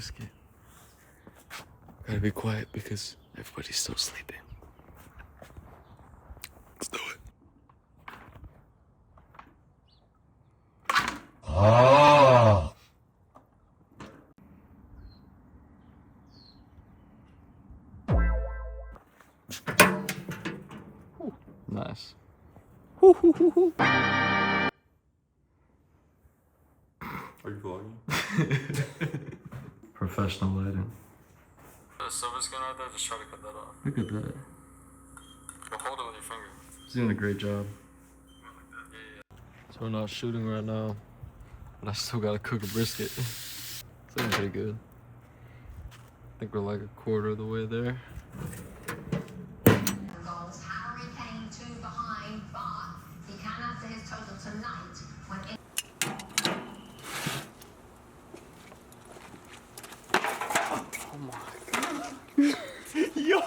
brisket. Gotta be quiet because everybody's still sleeping. Let's do it. Oh. Nice. Are you vlogging? Professional lighting. The silver skin right there, just try to cut that off. Look at that. But hold it with your finger. He's doing a great job. So we're not shooting right now, but I still gotta cook a brisket. It's looking pretty good. I think we're like a quarter of the way there. Goals, Harry came 2 behind, but he can add to his total tonight when it Yo!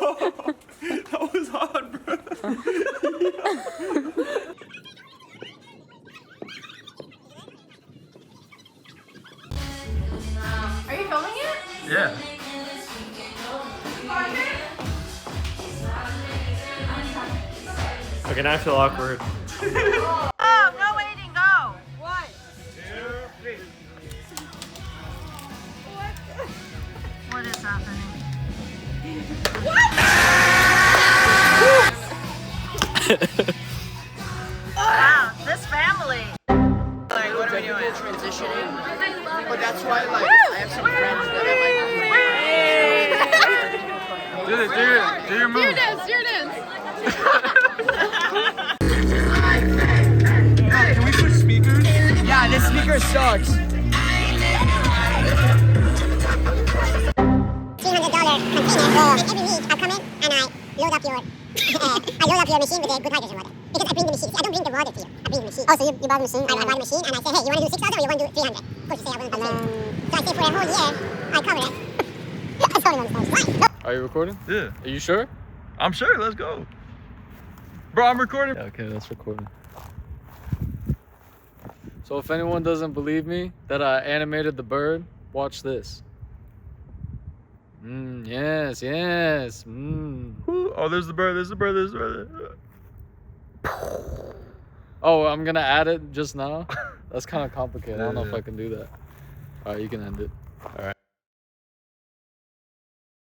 That was hard, bro. Are you filming it? Yeah. Okay, now I feel awkward. Oh, no waiting, go! What? What is happening? Wow, this family. Like, what are we doing? Transitioning. But that's why, like, I have some friends that I Do your move. Do your dance. Can we put speakers? Yeah, this speaker sucks. $300 container. And every week I come in and I load up your machine with a good hydrogen water. Because I bring the machine. See, I don't bring the water to you. I bring the machine. Oh, so you buy the machine? I buy the machine and I say, hey, you want to do 6,000 or you want to do 300? Of course you say I want to do 300. So I say for a whole year, I cover it. That's only one story. Are you recording? Yeah. Are you sure? I'm sure, let's go. Bro, I'm recording. Yeah, okay, that's recording. So if anyone doesn't believe me that I animated the bird, watch this. Yes. Oh, there's the bird, Oh, I'm gonna add it just now? That's kind of complicated. I don't know if I can do that. All right, you can end it. All right.